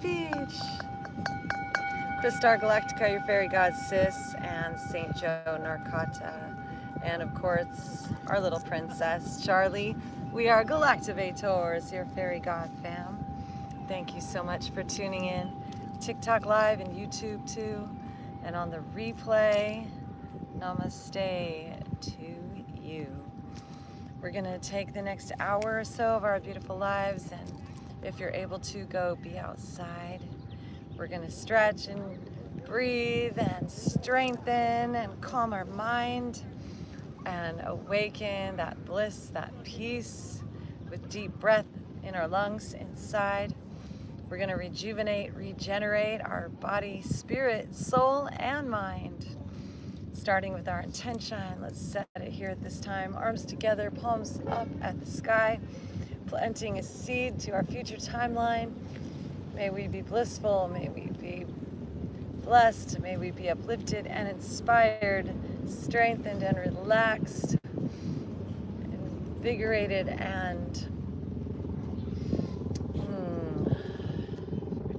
Beach. Crystar Galactica, your fairy god Sis, and Saint Joe Narcata. And of course, our little princess, Charlie. We are Galactivators, your fairy god fam. Thank you so much for tuning in. TikTok Live and YouTube too. And on the replay, namaste to you. We're gonna take the next hour or so of our beautiful lives, and if you're able to, go be outside. We're gonna stretch and breathe and strengthen and calm our mind and awaken that bliss, that peace with deep breath in our lungs inside. We're gonna rejuvenate, regenerate our body, spirit, soul, and mind. Starting with our intention, let's set it here at this time. Arms together, palms up at the sky, planting a seed to our future timeline. May we be blissful, may we be blessed, may we be uplifted and inspired, strengthened and relaxed, invigorated and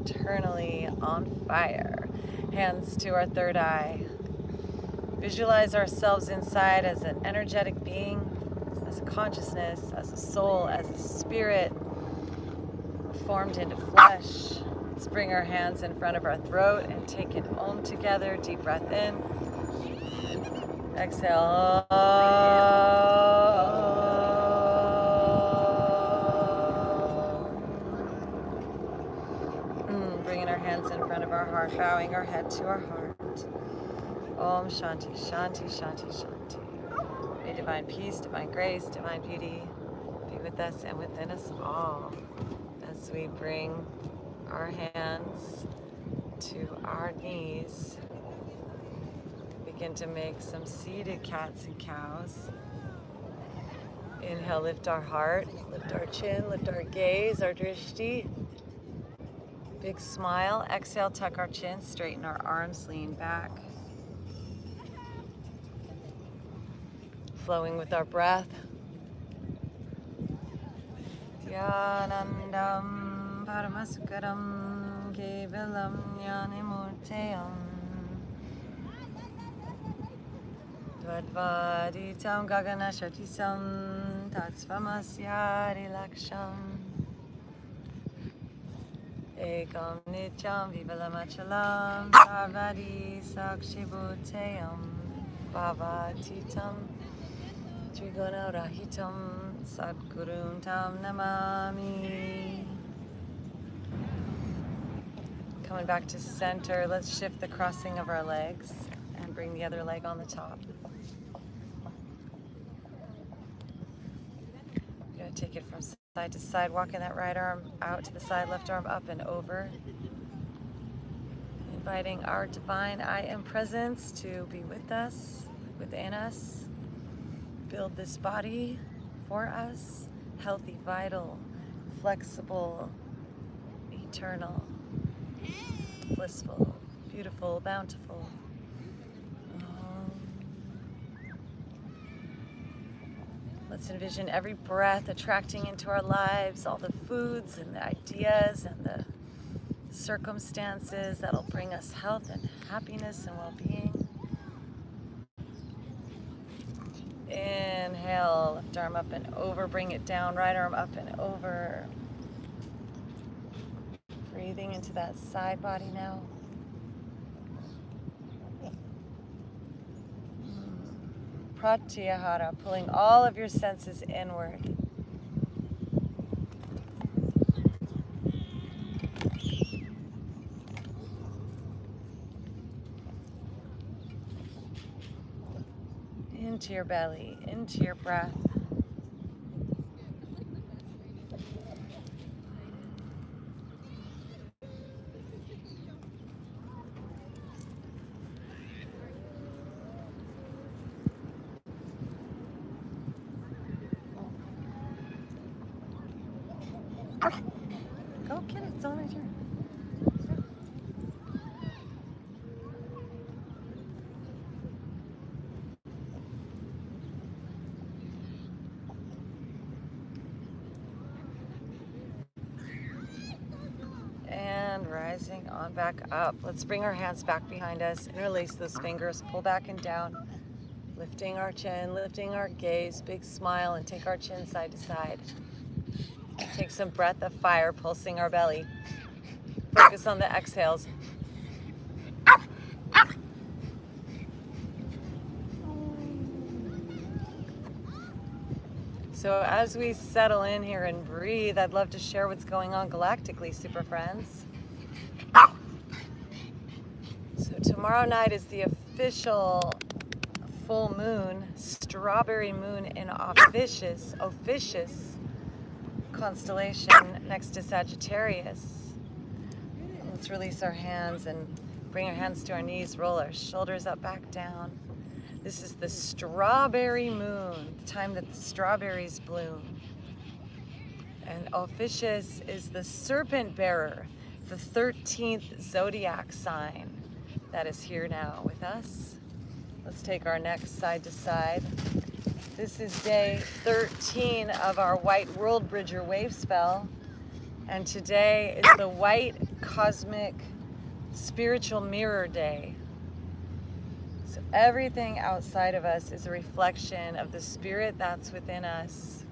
eternally on fire. Hands to our third eye. Visualize ourselves inside as an energetic being, as a consciousness, as a soul, as a spirit, formed into flesh. Let's bring our hands in front of our throat and take an Om together. Deep breath in. Exhale. Bringing our hands in front of our heart, bowing our head to our heart. Om Shanti, Shanti, Shanti, Shanti. May divine peace, divine grace, divine beauty be with us and within us all as we bring our hands to our knees. Begin to make some seated cats and cows. Inhale, lift our heart, lift our chin, lift our gaze, our drishti. Big smile. Exhale, tuck our chin, straighten our arms, lean back. Flowing with our breath. Dhyanandam paramasukaram kevalam jnanimurteyam Dvadvaditam gaganashatisam tatsvamasyari laksham Ekam nityam vivalamachalam sarvadi sakshibhuteyam bhavatitam Trigona Rahitam Sadgurun Tam Namami. Coming back to center, let's shift the crossing of our legs and bring the other leg on the top. You're gonna take it from side to side, walking that right arm out to the side, left arm up and over. Inviting our divine I Am presence to be with us, within us. Build this body for us, healthy, vital, flexible, eternal, blissful, beautiful, bountiful. Let's envision every breath attracting into our lives all the foods and the ideas and the circumstances that'll bring us health and happiness and well-being. Inhale, left arm up and over, bring it down, right arm up and over. Breathing into that side body now. Pratyahara, pulling all of your senses inward. Into your belly, into your breath. Go get it, it's all right here. And right. rising on back up. Let's bring our hands back behind us, interlace those fingers, pull back and down, lifting our chin, lifting our gaze, big smile, and take our chin side to side. Take some breath of fire pulsing our belly. Focus on the exhales. So as we settle in here and breathe, I'd love to share what's going on galactically, super friends. So tomorrow night is the official full moon, strawberry moon in Ophiuchus constellation next to Sagittarius. Let's release our hands and bring our hands to our knees, roll our shoulders up, back down. This is the strawberry moon, the time that the strawberries bloom. And Ophiuchus is the serpent bearer, the 13th zodiac sign that is here now with us. Let's take our necks side to side. This is day 13 of our White World Bridger wave spell. And today is the White Cosmic Spiritual Mirror Day. So everything outside of us is a reflection of the spirit that's within us.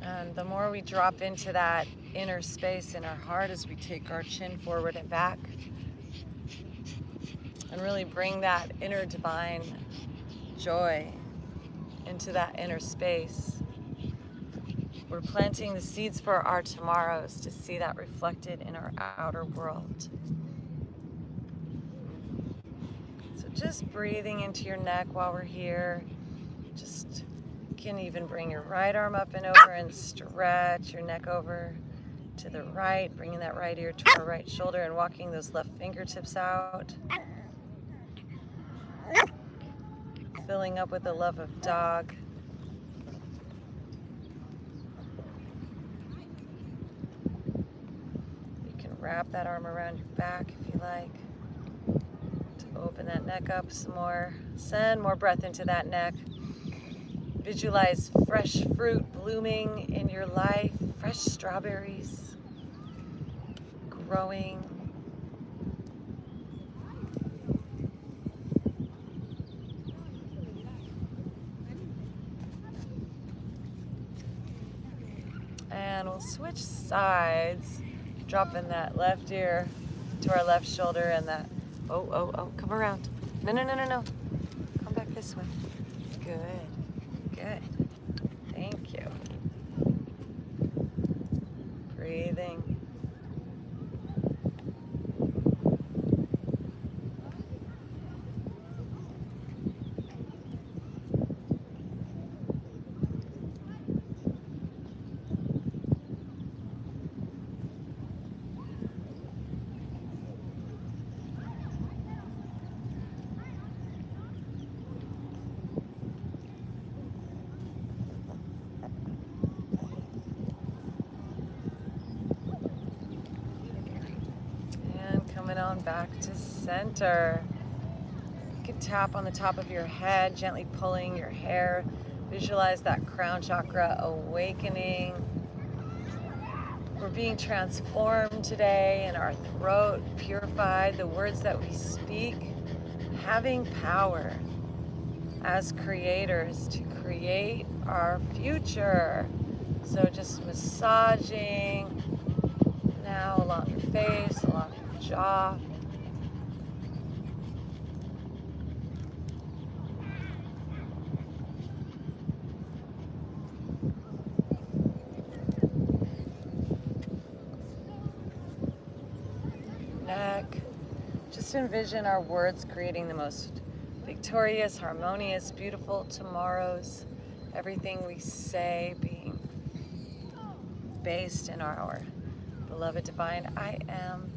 And the more we drop into that inner space in our heart as we take our chin forward and back, and really bring that inner divine joy into that inner space, we're planting the seeds for our tomorrows to see that reflected in our outer world. So just breathing into your neck while we're here. Just can even bring your right arm up and over and stretch your neck over to the right, bringing that right ear to our right shoulder and walking those left fingertips out. Filling up with the love of dog. You can wrap that arm around your back if you like. To open that neck up some more. Send more breath into that neck. Visualize fresh fruit blooming in your life, fresh strawberries growing. And we'll switch sides, dropping that left ear to our left shoulder and that, oh, come around. No. Come back this way. Good. Thank you. Breathing. On back to center. You can tap on the top of your head, gently pulling your hair. Visualize that crown chakra awakening. We're being transformed today and our throat purified, the words that we speak having power as creators to create our future. So just massaging now along your face, along your jaw. Neck. Just envision our words creating the most victorious, harmonious, beautiful tomorrows. Everything we say being based in our beloved divine I am,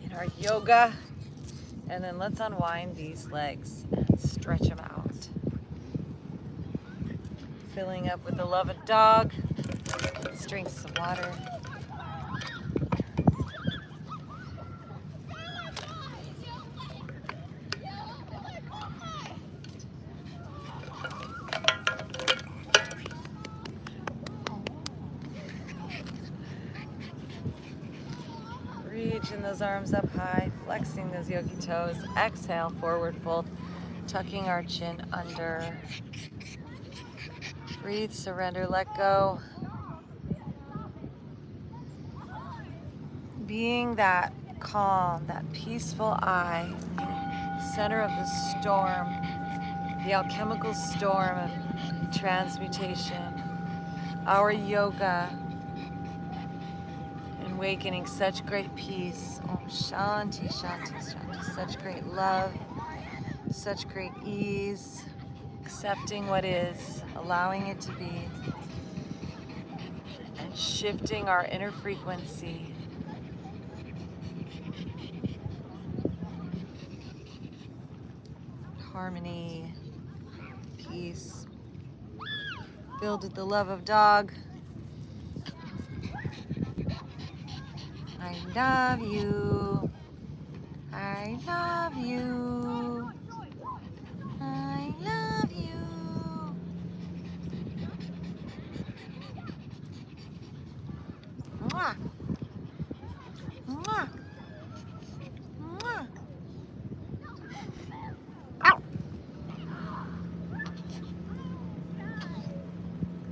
in our yoga. And then let's unwind these legs and stretch them out. Filling up with the love of dog. Let's drink some water. Reaching those arms up high, flexing those yogi toes. Exhale, forward fold, tucking our chin under. Breathe, surrender, let go. Being that calm, that peaceful eye, center of the storm, the alchemical storm of transmutation, our yoga, and awakening such great peace. Om Shanti, Shanti, Shanti. Such great love, such great ease, accepting what is, allowing it to be, and shifting our inner frequency. Harmony, peace, filled with the love of dog. I love you. I love you. I love you. Mwah. Mwah. Mwah. Ow.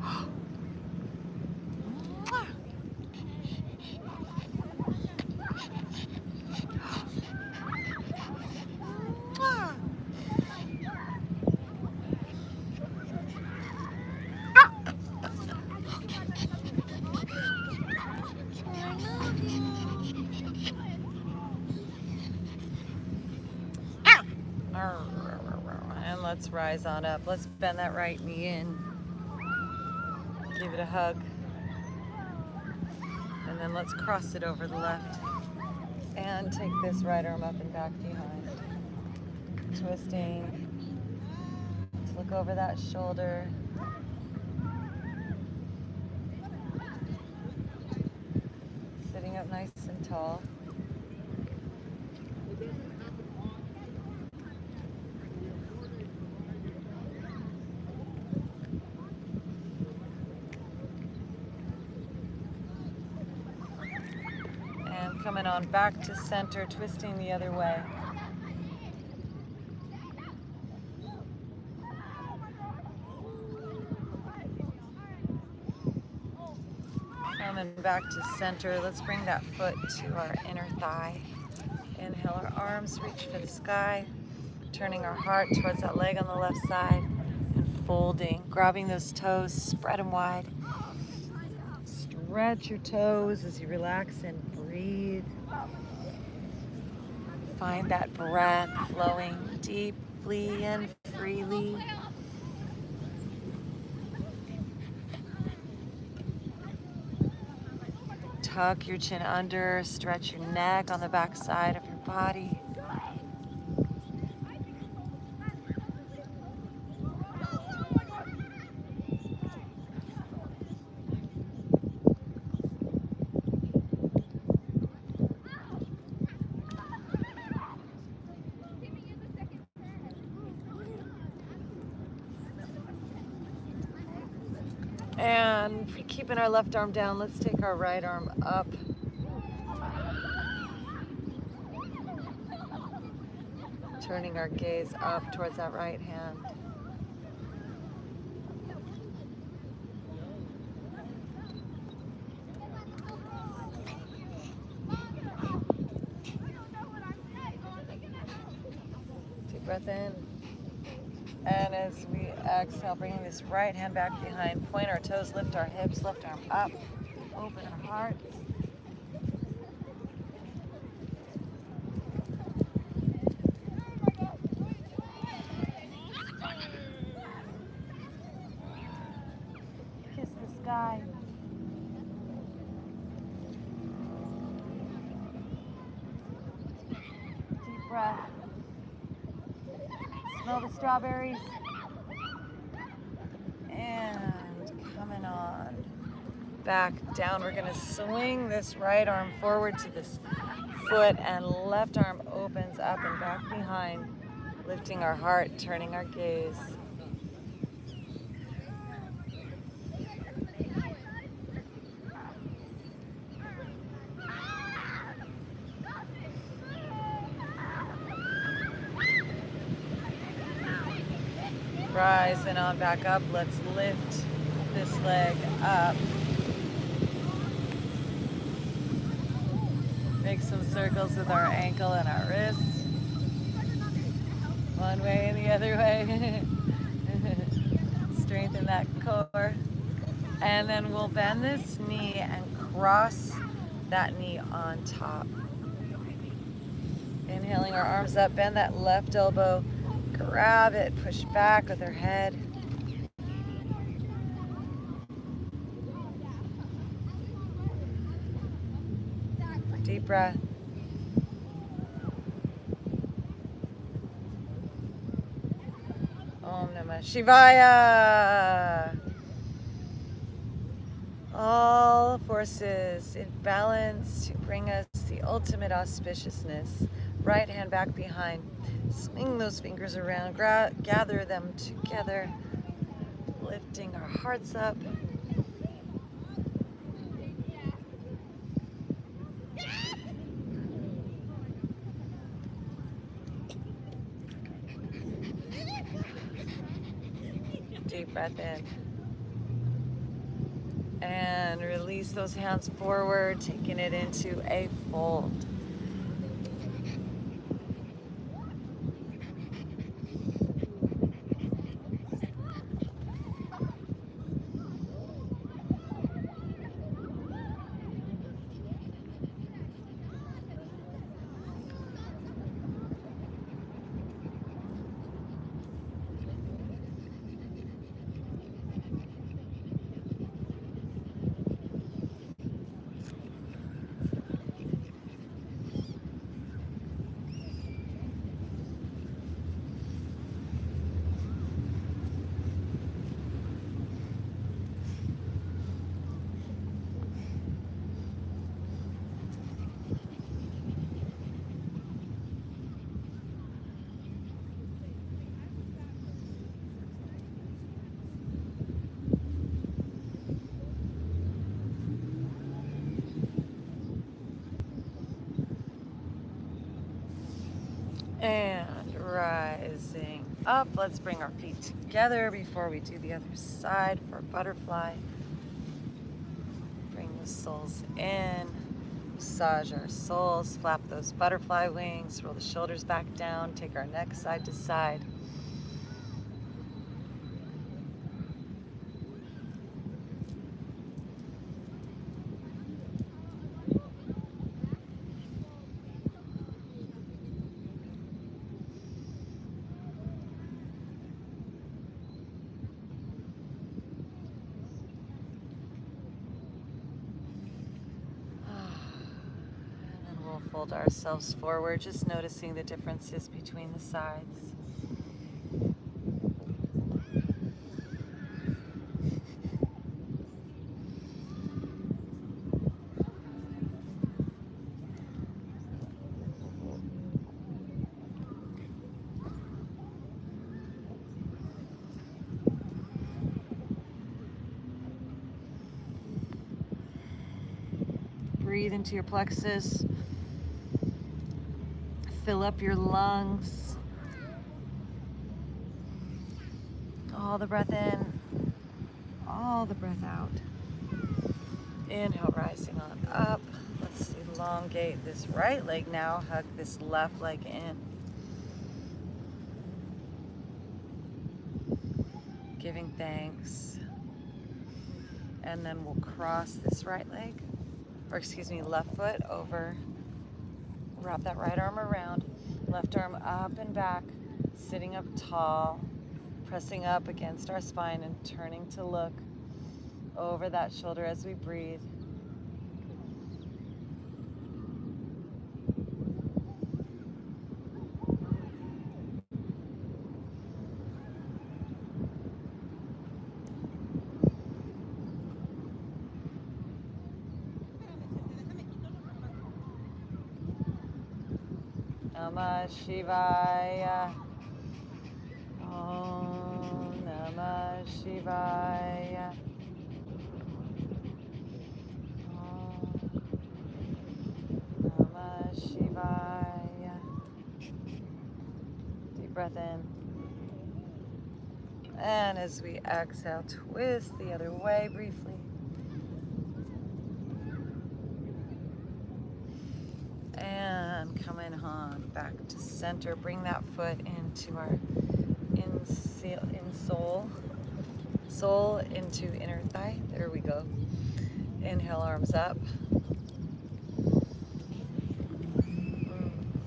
Mwah. Mwah. And let's rise on up. Let's bend that right knee in. Give it a hug. And then let's cross it over the left. And take this right arm up and back behind. Twisting. Let's look over that shoulder. Sitting up nice and tall. Coming on back to center, twisting the other way. Coming back to center, let's bring that foot to our inner thigh. Inhale, our arms reach for the sky, turning our heart towards that leg on the left side, and folding, grabbing those toes, spread them wide. Stretch your toes as you relax and breathe. Find that breath flowing deeply and freely. Tuck your chin under, stretch your neck on the back side of your body. And keeping our left arm down, let's take our right arm up. Turning our gaze up towards that right hand. Deep breath in. And as we exhale, bringing this right hand back behind, point our toes, lift our hips, lift arm up, open our hearts. Kiss the sky. Deep breath. Smell the strawberries. And coming on back down. We're going to swing this right arm forward to this foot, and left arm opens up and back behind, lifting our heart, turning our gaze. rise and on back up. Let's lift this leg up. Make some circles with our ankle and our wrist. One way and the other way. Strengthen that core. And then we'll bend this knee and cross that knee on top. Inhaling our arms up, bend that left elbow, grab it, push back with our head. Deep breath. Om Namah Shivaya. All forces in balance to bring us the ultimate auspiciousness. Right hand back behind. Swing those fingers around. Gather them together. Lifting our hearts up. Deep breath in. And release those hands forward, taking it into a fold. And rising up. Let's bring our feet together before we do the other side for butterfly. Bring the soles in. Massage our soles. Flap those butterfly wings. Roll the shoulders back down. Take our neck side to side. Fold ourselves forward, just noticing the differences between the sides. Breathe into your plexus. Fill up your lungs. All the breath in, all the breath out. Inhale, rising on up. Let's elongate this right leg now. Hug this left leg in. Giving thanks. And then we'll cross this right leg, or excuse me, left foot over. Wrap that right arm around, left arm up and back, sitting up tall, pressing up against our spine and turning to look over that shoulder as we breathe. Namah Shivaya. Om Namah Shivaya. Om Namah Shivaya. Deep breath in. And as we exhale, twist the other way briefly. And coming on back to center. Bring that foot into our sole into inner thigh. There we go. Inhale, arms up.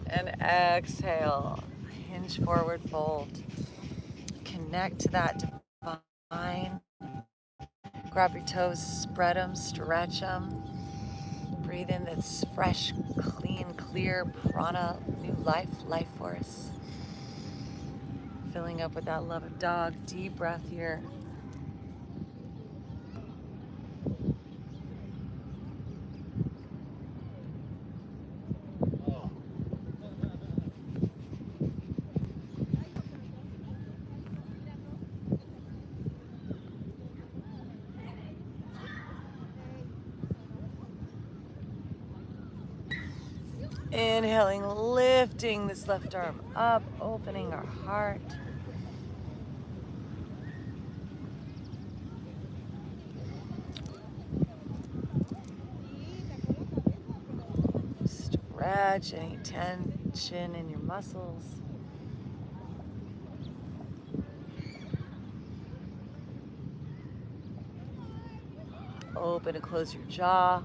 And exhale, hinge forward, fold. Connect to that divine. Grab your toes, spread them, stretch them. Breathe in this fresh, clean, clear prana, new life force. Filling up with that love of dog. Deep breath here. Inhaling, lifting this left arm up, opening our heart. Stretch any tension in your muscles. Open and close your jaw.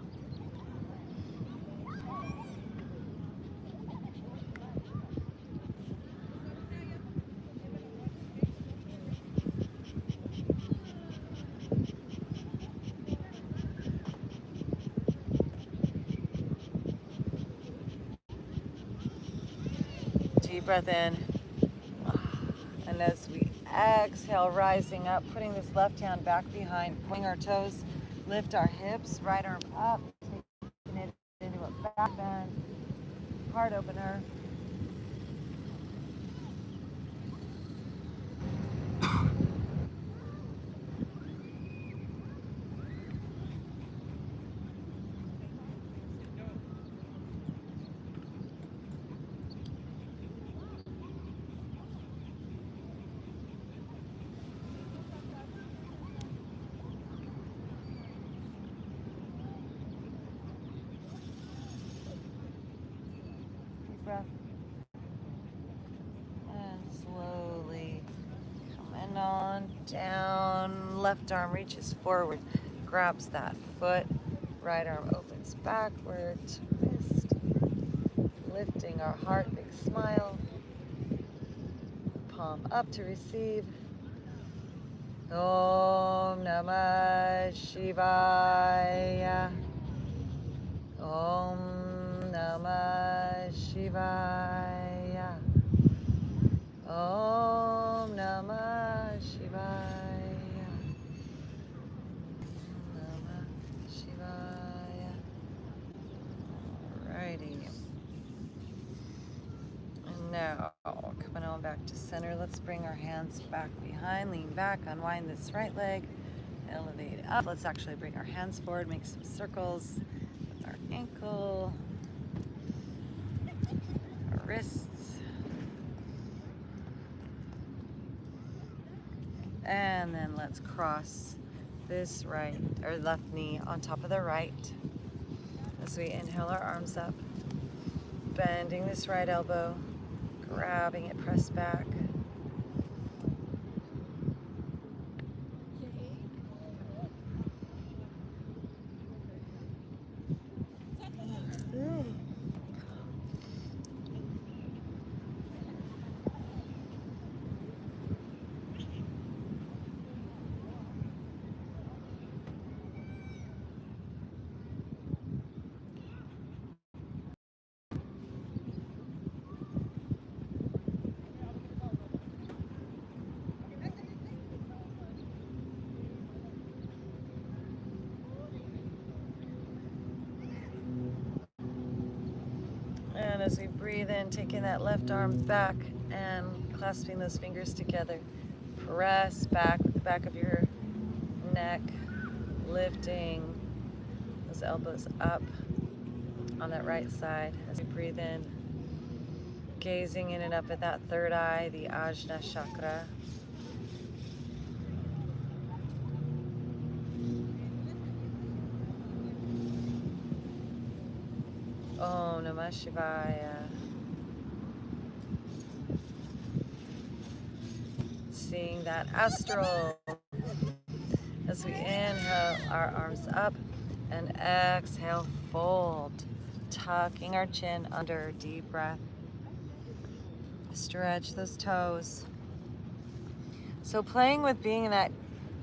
Deep breath in. And as we exhale, rising up, putting this left hand back behind, pointing our toes, lift our hips, right arm up, taking it into a back bend, heart opener. Breath. And slowly coming on down. Left arm reaches forward, grabs that foot. Right arm opens backward, twist. Lifting our heart, big smile. Palm up to receive. Om Namah Shivaya. Om Namah Shivaya. Om Namah Shivaya. Namah Shivaya. Alrighty. And now, coming on back to center, let's bring our hands back behind, lean back, unwind this right leg, elevate up. Let's actually bring our hands forward, make some circles with our ankle, our wrists. And then let's cross this right or left knee on top of the right as we inhale our arms up, bending this right elbow, grabbing it, press back. And as we breathe in, taking that left arm back and clasping those fingers together, press back with the back of your neck, lifting those elbows up on that right side. As we breathe in, gazing in and up at that third eye, the Ajna chakra. Om Namah Shivaya. Seeing that astral as we inhale our arms up and exhale, fold, tucking our chin under, deep breath. Stretch those toes. So playing with being in that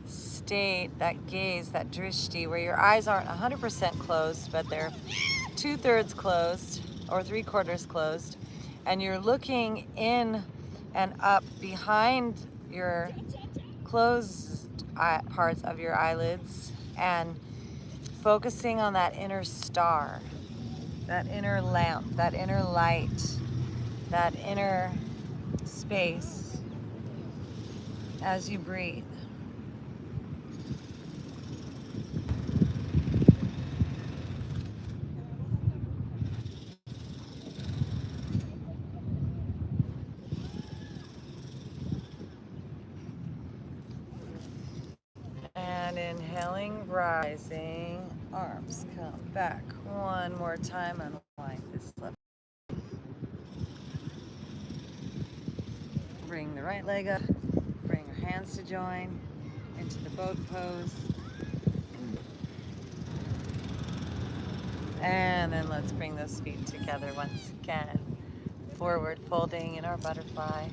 state, that gaze, that drishti, where your eyes aren't 100% closed, but they're 2/3 closed or 3/4 closed, and you're looking in and up behind your closed parts of your eyelids and focusing on that inner star, that inner lamp, that inner light, that inner space as you breathe. And inhaling, rising, arms come back. One more time, unwind this left. Bring the right leg up, bring your hands to join into the boat pose. And then let's bring those feet together once again. Forward folding in our butterfly.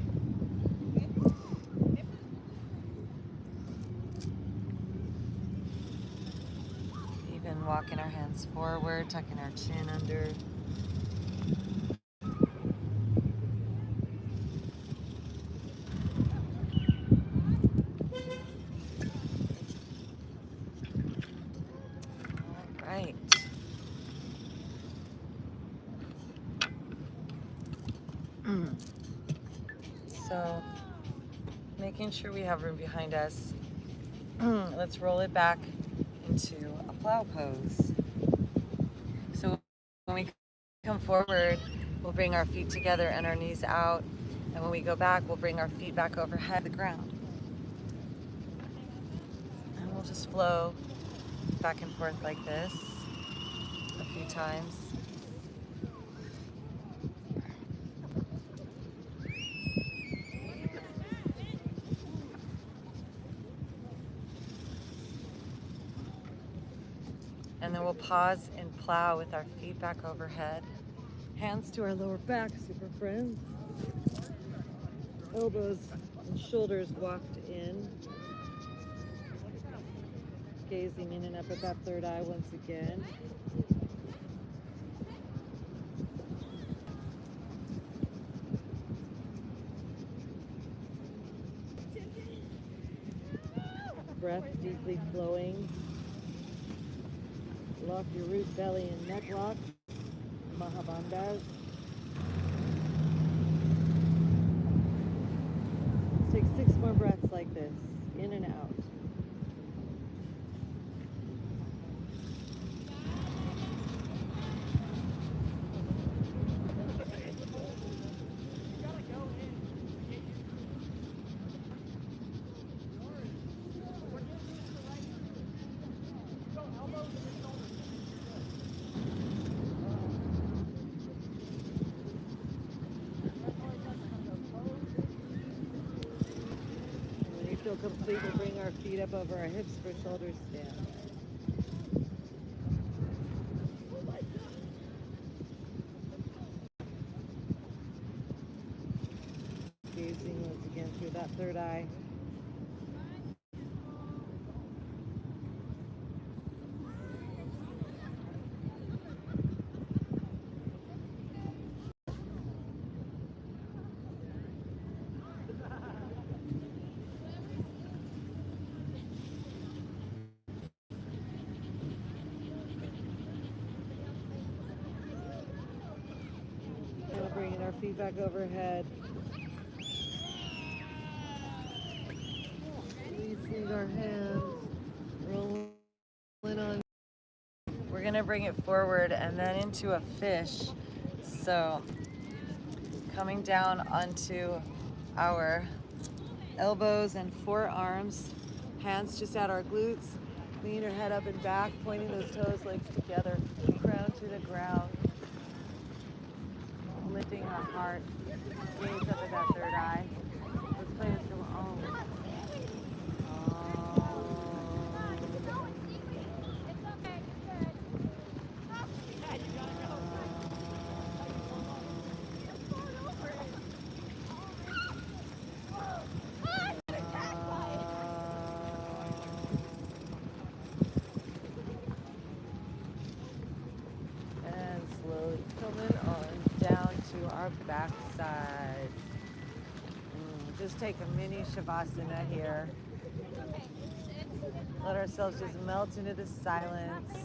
Even walking our hands forward, tucking our chin under. All right. So, making sure we have room behind us. Let's roll it back into a plow pose. So when we come forward, we'll bring our feet together and our knees out. And when we go back, we'll bring our feet back overhead the ground. And we'll just flow back and forth like this a few times. And then we'll pause and plow with our feet back overhead. Hands to our lower back, super friends. Elbows and shoulders walked in. Gazing in and up at that third eye once again. Breath deeply flowing. Lock your root, belly, and neck lock. Mahabandhas. Let's take 6 more breaths like this, in and out. Feel complete, we'll bring our feet up over our hips for shoulder stand. Gazing once again through that third eye. Bringing our feet back overhead. Releasing our hands. Rolling on. We're going to bring it forward and then into a fish. So coming down onto our elbows and forearms. Hands just at our glutes. Lean your head up and back, pointing those toes, legs together. Crown to the ground. heart. Gaze up at that third eye. Let's play with some Om. And slowly coming on down to our backside. Just take a mini Shavasana here. Let ourselves just melt into the silence.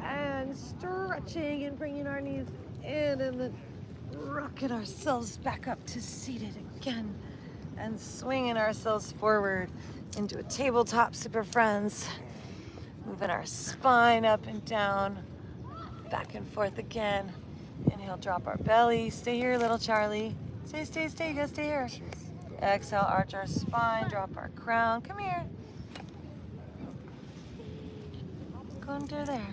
And stretching and bringing our knees in and then rocking ourselves back up to seated again and swinging ourselves forward into a tabletop, super friends. Moving our spine up and down, back and forth again. Inhale, drop our belly. Stay here, little Charlie. Stay, stay, stay. You gotta stay here. Exhale, arch our spine, drop our crown. Come here. Go under there.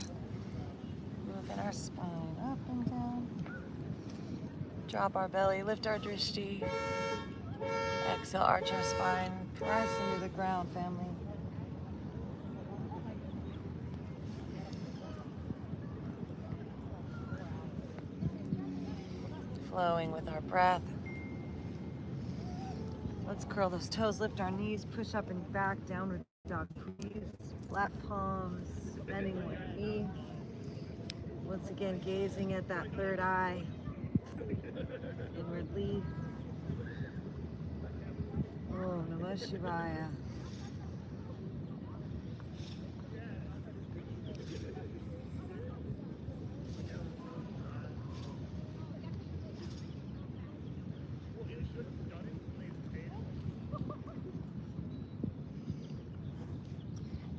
Moving our spine up and down. Drop our belly, lift our drishti. Exhale, arch our spine. Press into the ground, family. Flowing with our breath. Let's curl those toes, lift our knees, push up and back, downward dog knees, flat palms, bending the knee. Once again, gazing at that third eye, inwardly. Oh, Namah Shivaya.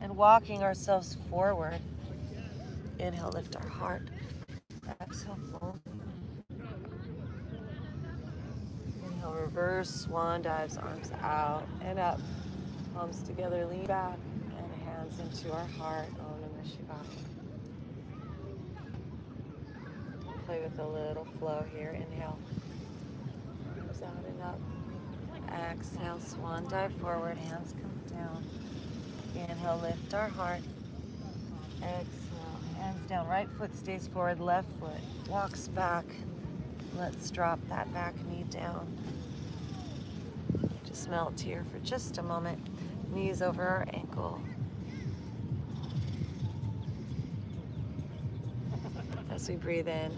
And walking ourselves forward. Inhale, lift our heart. Exhale, fold. Inhale, reverse swan dives, arms out and up. Palms together, lean back, and hands into our heart. Om Namah Shivaya. Play with a little flow here. Inhale. Arms out and up. Exhale, swan dive forward, hands come down. Inhale, lift our heart. Exhale, hands down. Right foot stays forward, left foot walks back. Let's drop that back knee down. Just melt here for just a moment. Knees over our ankle. As we breathe in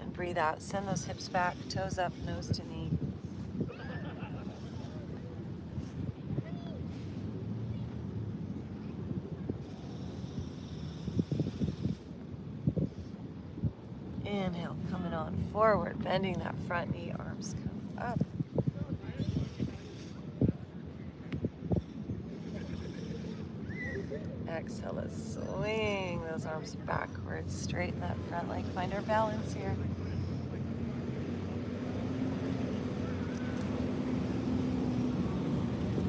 and breathe out, send those hips back, toes up, nose to knee. Inhale, coming on forward, bending that front knee, arms come up. Exhale, let's swing those arms backwards, straighten that front leg, find our balance here.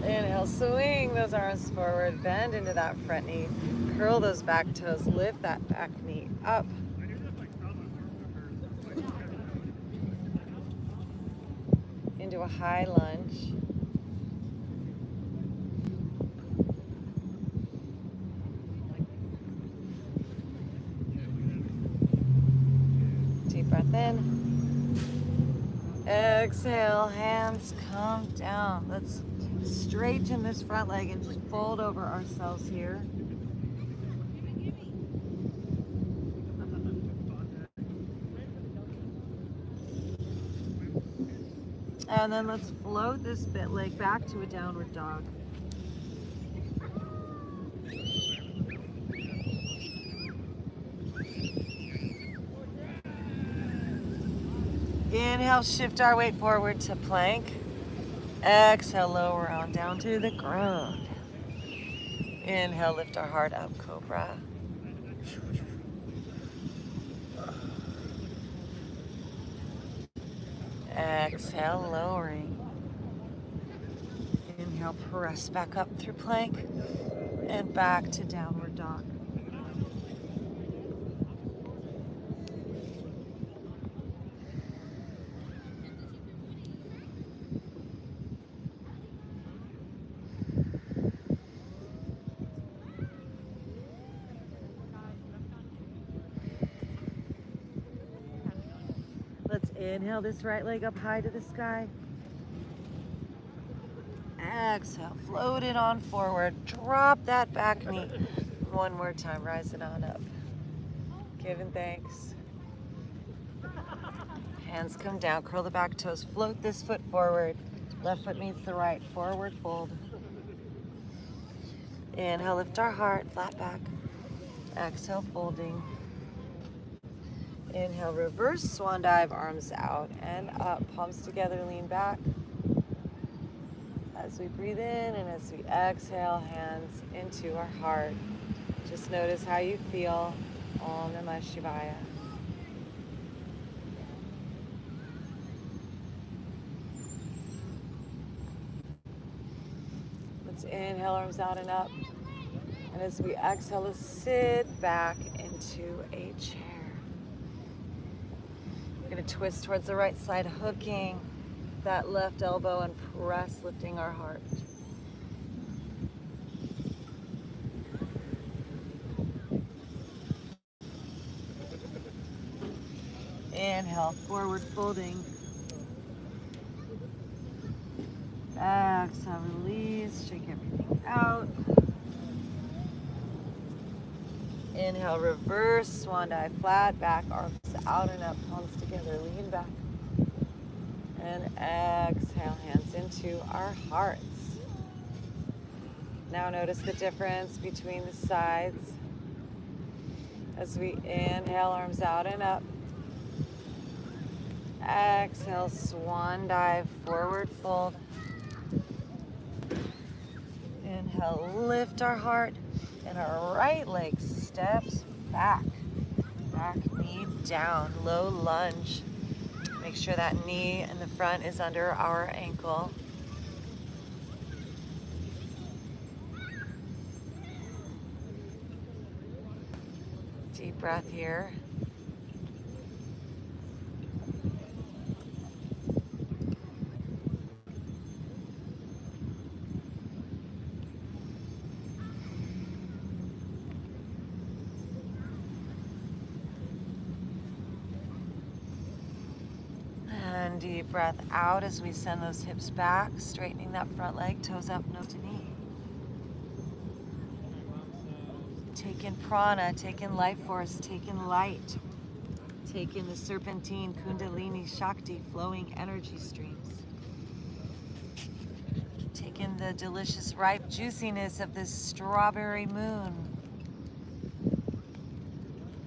Inhale, swing those arms forward, bend into that front knee, curl those back toes, lift that back knee up. Into a high lunge. Deep breath in. Exhale, hands come down. Let's straighten this front leg and just fold over ourselves here. And then let's float this bit leg back to a downward dog. Inhale, shift our weight forward to plank. Exhale, lower on down to the ground. Inhale, lift our heart up, cobra. Exhale, lowering. Inhale, press back up through plank and back to downward dog. Let's inhale this right leg up high to the sky. Exhale, float it on forward. Drop that back knee. One more time, rise it on up. Giving thanks. Hands come down, curl the back toes, float this foot forward. Left foot meets the right, forward fold. Inhale, lift our heart, flat back. Exhale, folding. Inhale, reverse swan dive, arms out and up, palms together, lean back. As we breathe in and as we exhale, hands into our heart. Just notice how you feel. Om Namah Shivaya. Let's inhale, arms out and up. And as we exhale, let's sit back into a chair. We're going to twist towards the right side, hooking that left elbow and press, lifting our heart. Inhale, forward folding. Exhale, release, shake everything out. Inhale, reverse, swan dive, flat back, arms out and up, palms together, lean back. And exhale, hands into our hearts. Now notice the difference between the sides. As we inhale, arms out and up. Exhale, swan dive, forward fold. Inhale, lift our heart, and our right leg steps back. Back knee down, low lunge. Make sure that knee in the front is under our ankle. Deep breath here. And deep breath out as we send those hips back, straightening that front leg, toes up, nose to knee. Take in prana, take in life force, take in light. Take in the serpentine, kundalini, shakti, flowing energy streams. Take in the delicious, ripe juiciness of this strawberry moon.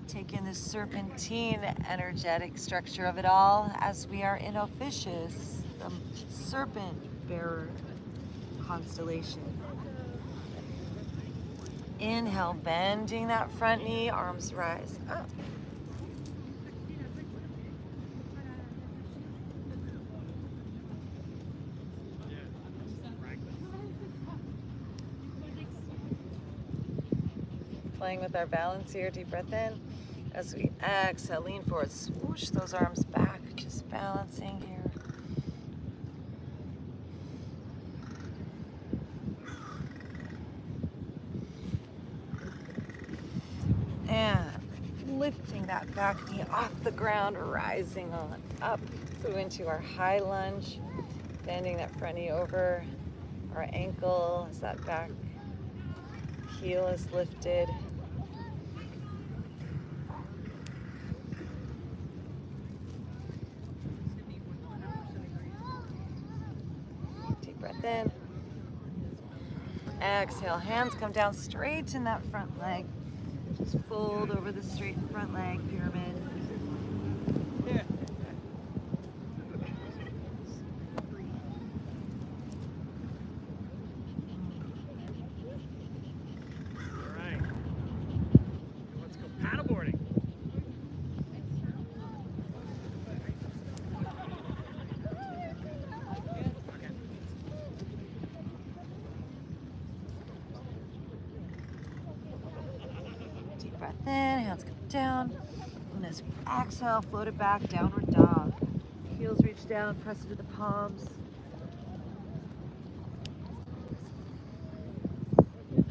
Take in the serpentine energetic structure of it all as we are in Ophiuchus, the serpent bearer constellation. Inhale, bending that front knee, arms rise up. Playing with our balance here, deep breath in. As we exhale, lean forward, swoosh those arms back, just balancing here. And lifting that back knee off the ground, rising on up through into our high lunge, bending that front knee over our ankle as that back heel is lifted. in. Exhale, hands come down, straighten that front leg. Just fold over the straight front leg, pyramid. Yeah. All right. Let's go paddleboarding. Deep breath in, hands come down. And as we exhale, float it back, downward dog. Heels reach down, press into the palms.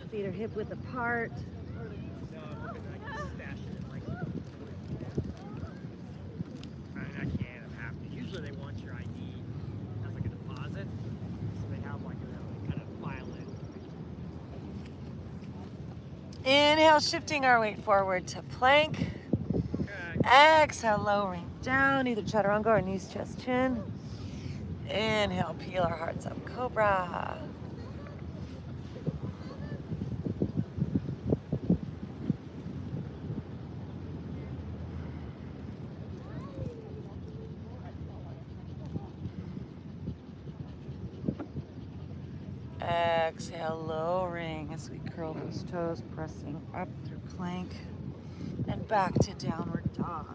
Feet are hip width apart. No, I'm looking like stash it in like. I can't. I'm happy. Usually they want your ID as like a deposit, so they have like a kind of file it. Inhale, shifting our weight forward to plank. Okay. Exhale, lowering down, either chaturanga or knees, chest, chin. Inhale, peel our hearts up, cobra. Exhale, lowering as we curl those toes, pressing up through plank and back to downward dog.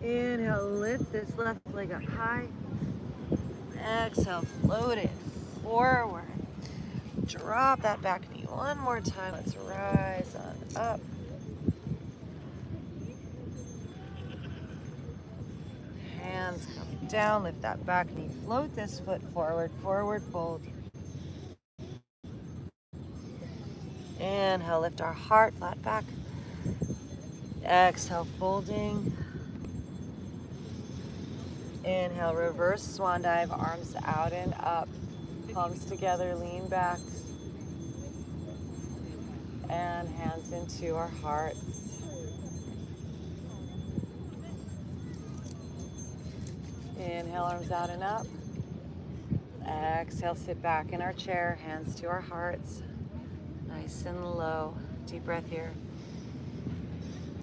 Inhale, lift this left leg up high. Exhale, float it forward. Drop that back knee one more time. Let's rise on up. Hands come down, lift that back knee, float this foot forward, forward fold. Inhale, lift our heart, flat back. Exhale, folding. Inhale, reverse swan dive, arms out and up. Palms together, lean back. And hands into our hearts. Inhale, arms out and up. Exhale, sit back in our chair, hands to our hearts. Nice and low. Deep breath here.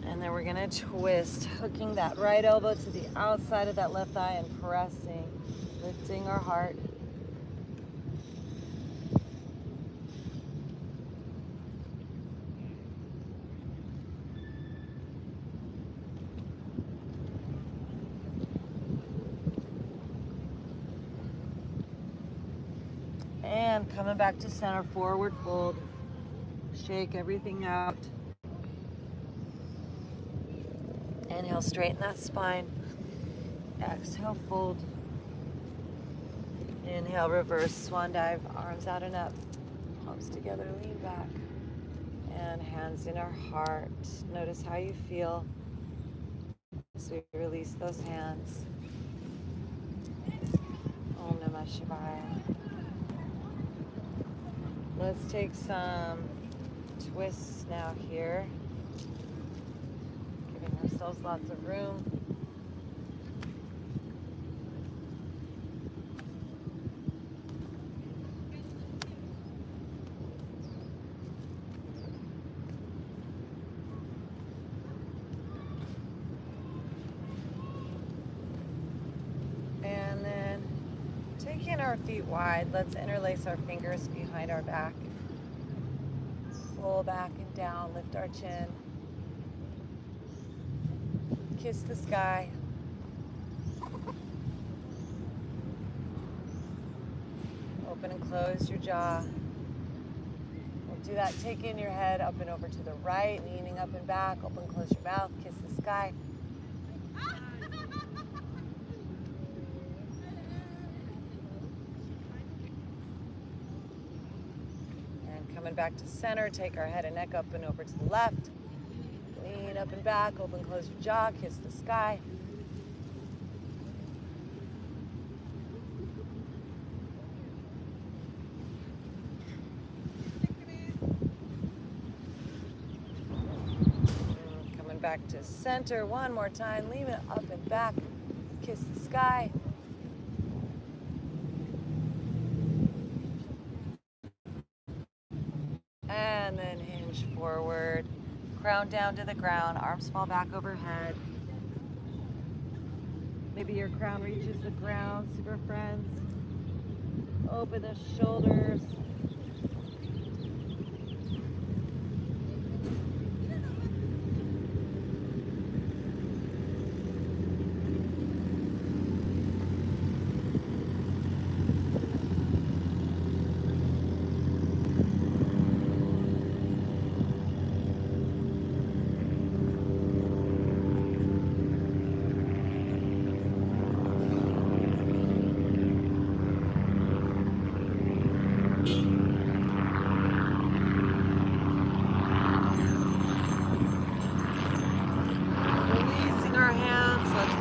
And then we're gonna twist, hooking that right elbow to the outside of that left thigh and pressing, lifting our heart. And coming back to center, forward fold. Shake everything out. Inhale, straighten that spine. Exhale, fold. Inhale, reverse swan dive, arms out and up. Palms together, lean back. And hands in our heart. Notice how you feel as we release those hands. Om Namah Shivaya. Let's take some twists now here. Giving ourselves lots of room. And then taking our feet wide, let's interlace our fingers behind our back. Pull back and down, lift our chin. Kiss the sky. Open and close your jaw. We'll do that, taking your head up and over to the right, leaning up and back, open, close your mouth, kiss the sky. And coming back to center, take our head and neck up and over to the left. Lean up and back, open, close your jaw, kiss the sky. back to center. One more time. Leave it up and back. Kiss the sky. And then hinge forward. Crown down to the ground. Arms fall back overhead. Maybe your crown reaches the ground, super friends. Open the shoulders.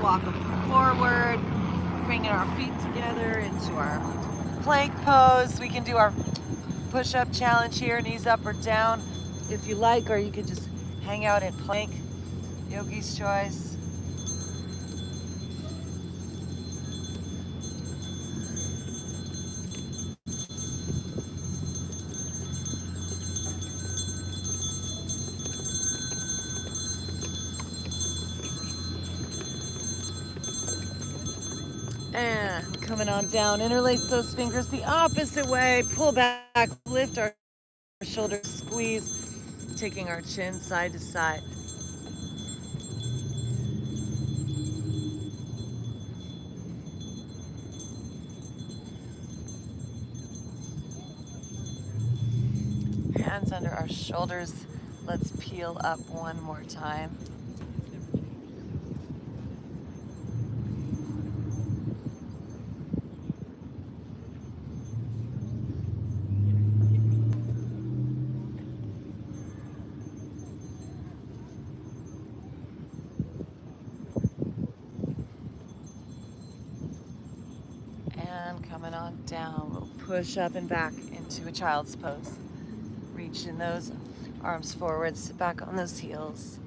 Walk them forward, bringing our feet together into our plank pose. We can do our push-up challenge here, knees up or down if you like, or you can just hang out in plank, yogi's choice. And coming on down, interlace those fingers the opposite way, pull back, lift our shoulders, squeeze, taking our chin side to side. Hands under our shoulders. Let's peel up one more time. Coming on down, we'll push up and back into a child's pose. Reaching those arms forwards, back on those heels.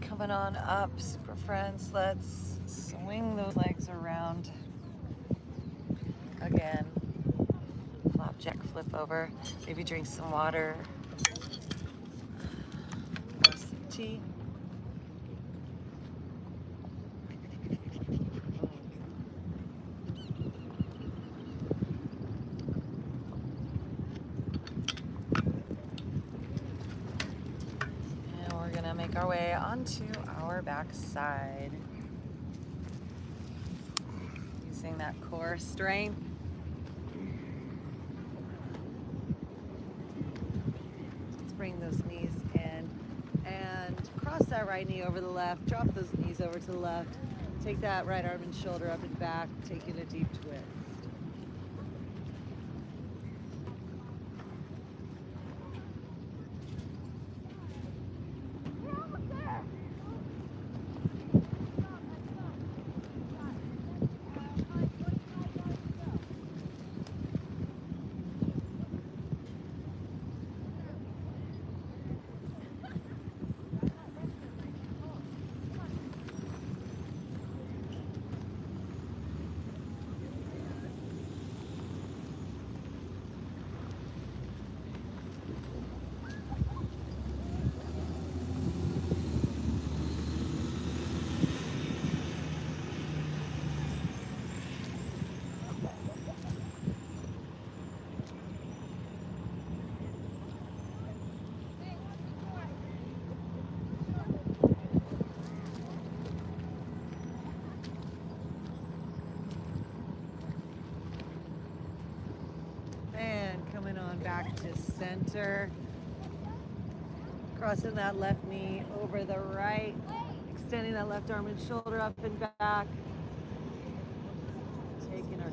Coming on up, super friends. Let's swing those legs around. Again, flapjack, flip over. Maybe drink some water or some tea. Make our way onto our back side. Using that core strength. Let's bring those knees in and cross that right knee over the left. Drop those knees over to the left. Take that right arm and shoulder up and back, taking a deep twist. Back to center. Crossing that left knee over the right. Extending that left arm and shoulder up and back.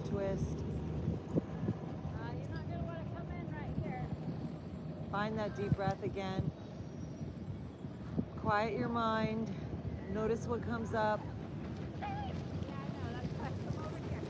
twist. You're not going to want to come in right here. Find that deep breath again. Quiet your mind. Notice what comes up. Yeah, I know. That's fine. Come over here.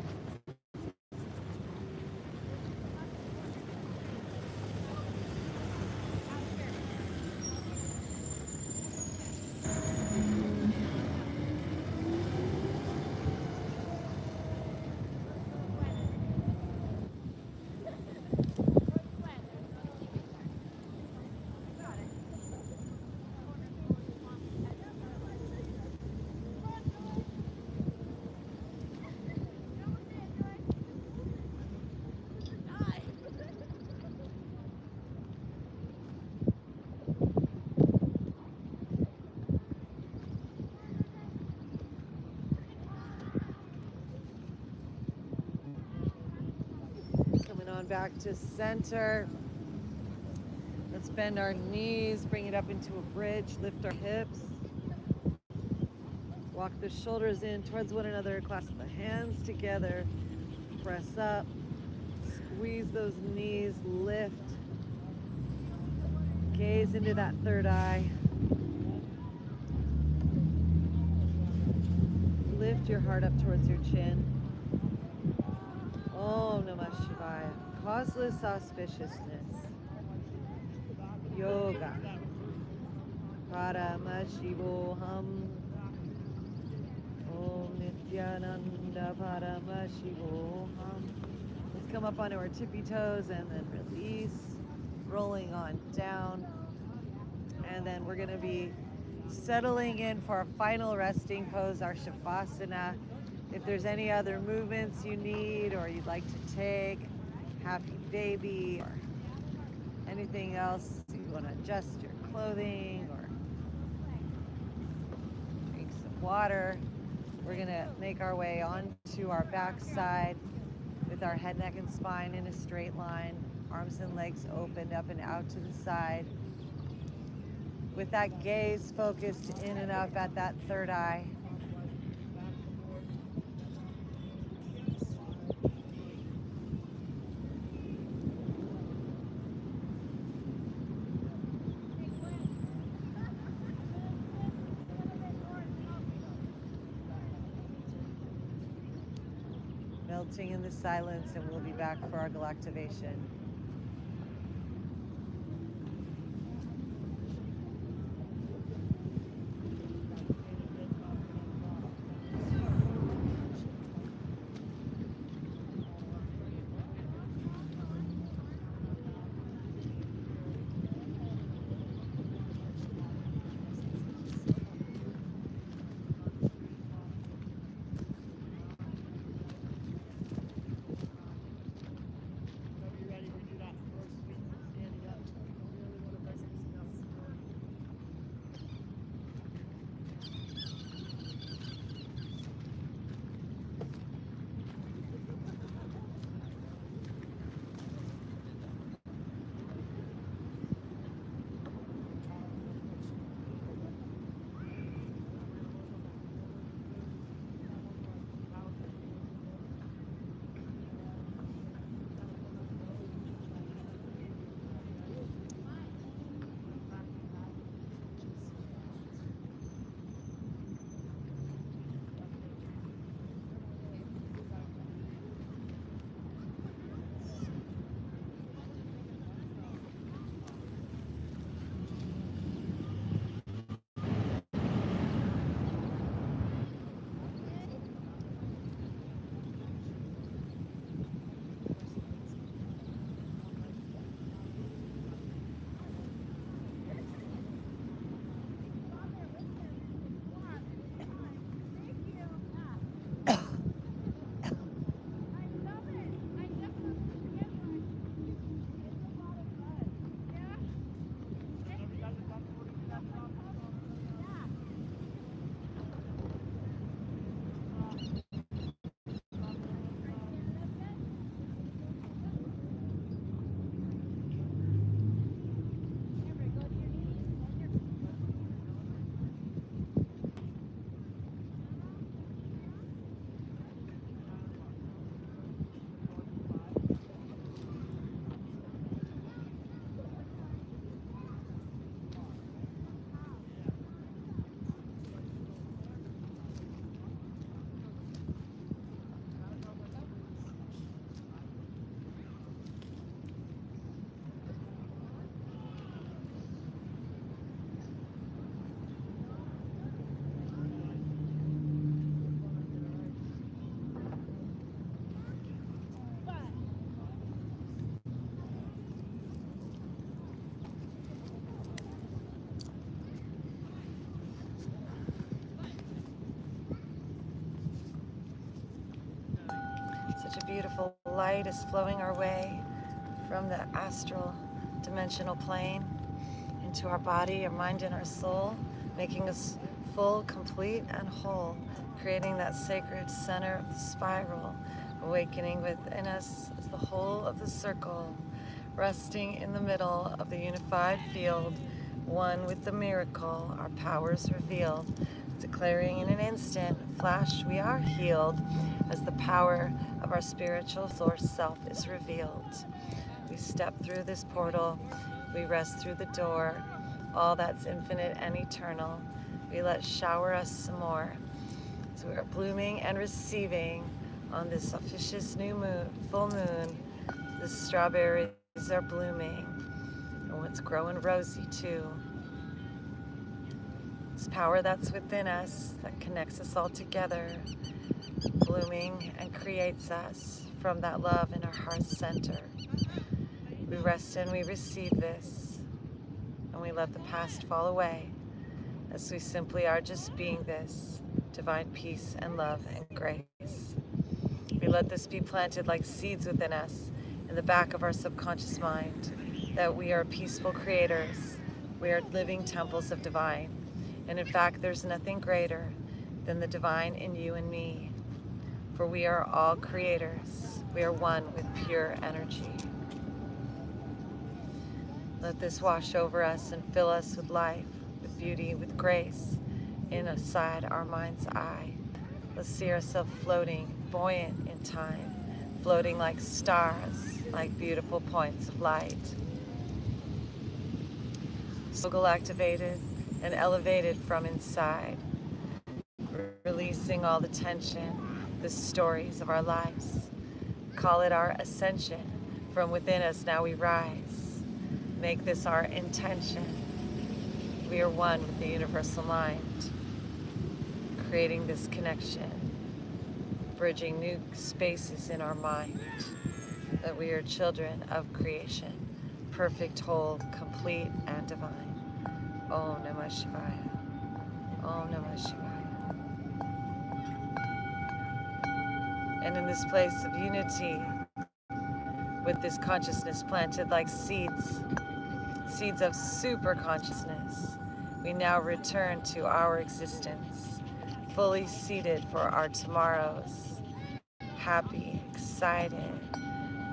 Coming on back to center. Let's bend our knees, bring it up into a bridge, lift our hips. Walk the shoulders in towards one another, clasp the hands together, press up, squeeze those knees, lift. Gaze into that third eye. Lift your heart up towards your chin. Om Namah Shivaya. Causeless auspiciousness. Yoga. Paramashivoham. Om Nityananda Paramashivoham. Let's come up onto our tippy toes and then release. Rolling on down. And then we're going to be settling in for our final resting pose, our Shavasana. If there's any other movements you need or you'd like to take, happy baby or anything else, you want to adjust your clothing or drink some water, we're going to make our way onto our back side with our head, neck, and spine in a straight line, arms and legs opened up and out to the side. With that gaze focused in and up at that third eye. Melting in the silence, and we'll be back for our Galactivation. beautiful light is flowing our way from the astral dimensional plane into our body, our mind, and our soul, making us full, complete, and whole, creating that sacred center of the spiral, awakening within us as the whole of the circle, resting in the middle of the unified field, one with the miracle, our powers revealed, declaring in an instant, flash, we are healed, as the power of our spiritual source self is revealed. We step through this portal, we rest through the door, all that's infinite and eternal. We let shower us some more. So we are blooming and receiving on this auspicious new moon, full moon. The strawberries are blooming, and what's growing rosy too. This power that's within us that connects us all together, blooming and creates us from that love in our heart center. We rest and we receive this, and we let the past fall away as we simply are just being this divine peace and love and grace. We let this be planted like seeds within us in the back of our subconscious mind, that we are peaceful creators. We are living temples of divine. And in fact, there's nothing greater than the divine in you and me. For we are all creators. We are one with pure energy. Let this wash over us and fill us with life, with beauty, with grace, inside our mind's eye. Let's see ourselves floating, buoyant in time, floating like stars, like beautiful points of light. So galactivated and elevated from inside, releasing all the tension, the stories of our lives. Call it our ascension. From within us now we rise. Make this our intention. We are one with the universal mind, creating this connection, bridging new spaces in our mind, that we are children of creation, perfect, whole, complete, and divine. Om Namah Shivaya. Om Namah Shivaya. And in this place of unity, with this consciousness planted like seeds, seeds of super consciousness, we now return to our existence, fully seated for our tomorrows, happy, excited,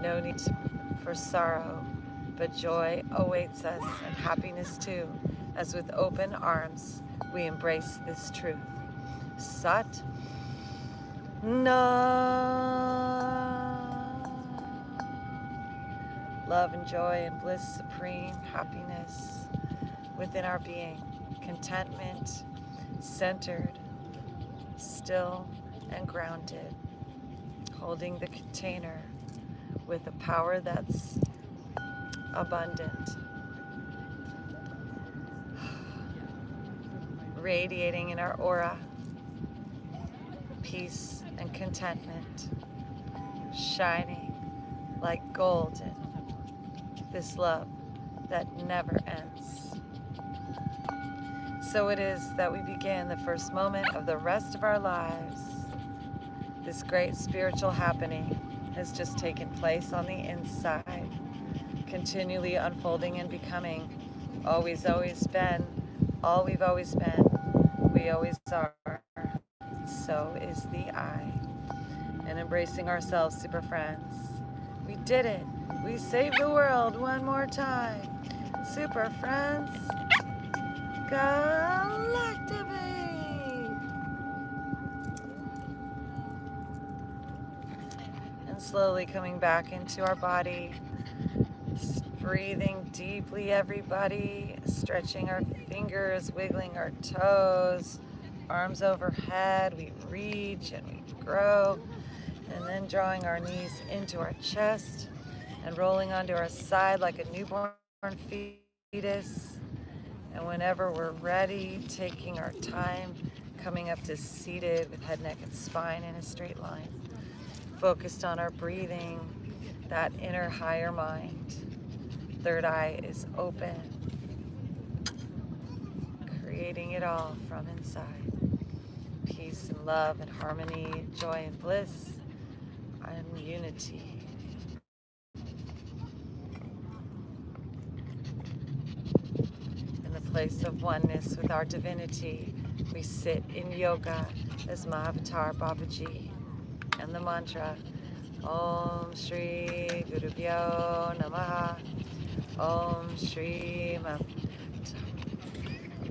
no need for sorrow, but joy awaits us, and happiness too, as with open arms we embrace this truth. Sat Nam. Love and joy and bliss supreme, happiness within our being, contentment, centered, still and grounded, holding the container with a power that's abundant, radiating in our aura, peace and contentment, shining like golden, this love that never ends. So it is that we begin the first moment of the rest of our lives. This great spiritual happening has just taken place on the inside, continually unfolding and becoming, always been, all we've always been, we always are, so is the I. And embracing ourselves, super friends. We did it. We saved the world one more time. Super friends, Galactivate! And slowly coming back into our body, breathing deeply, everybody, stretching our fingers, wiggling our toes, arms overhead, we reach and we grow, and then drawing our knees into our chest and rolling onto our side like a newborn fetus. And whenever we're ready, taking our time, coming up to seated with head, neck, and spine in a straight line, focused on our breathing, that inner higher mind. Third eye is open, creating it all from inside. Peace and love and harmony, joy and bliss and unity. In the place of oneness with our divinity, we sit in yoga as Mahavatar Babaji. And the mantra, Om Shri Guru Pyo Namaha. Om Shri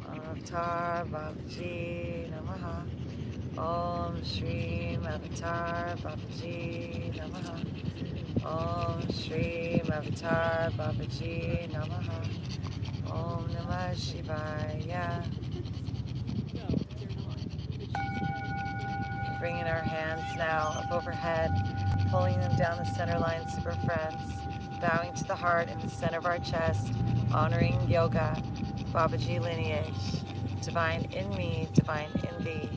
Mahavatar Babaji Namaha. Om Shri Mahavatar Babaji Namaha. Om Shri Mahavatar Babaji Namaha. Om Namah Shivaya. Bringing our hands now up overhead, pulling them down the center line, super friends. Bowing to the heart in the center of our chest, honoring yoga, Babaji lineage. Divine in me, divine in thee.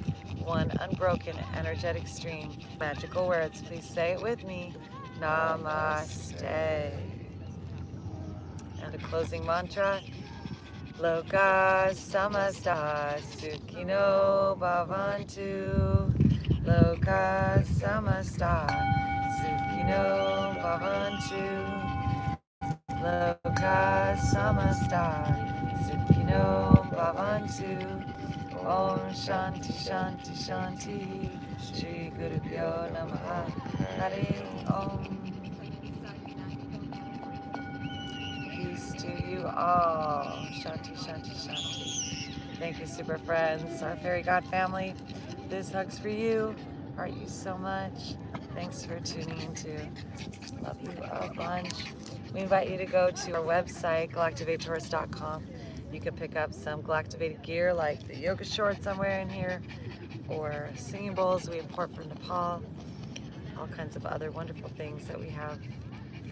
One unbroken energetic stream. Magical words, please say it with me. Namaste. And a closing mantra. Loka samasta sukhino bhavantu. Loka samasta sukhino bhavantu. Loka samasta sukhino bhavantu. Om Shanti Shanti Shanti. Shri Guru Pyo Namaha. Hare Om. Peace to you all. Shanti, Shanti, Shanti. Thank you, super friends, our fairy god family. This hug's for you. Heart you so much. Thanks for tuning in too. Love you a bunch. We invite you to go to our website, galactivators.com. You can pick up some Galactivated gear like the yoga shorts I'm wearing here, or singing bowls we import from Nepal. All kinds of other wonderful things that we have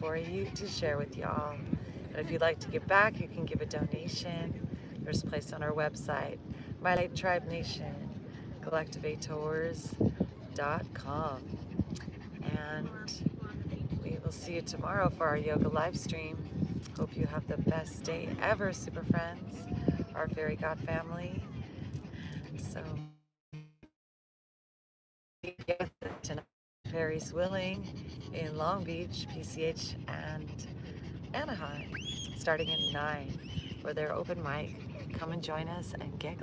for you to share with y'all. And if you'd like to give back, you can give a donation. There's a place on our website, My Light Tribe Nation, Galactivators.com. And we will see you tomorrow for our yoga live stream. Hope you have the best day ever, super friends, our fairy god family. So, tonight, fairies willing in Long Beach, PCH, and Anaheim, starting at 9 for their open mic. Come and join us and get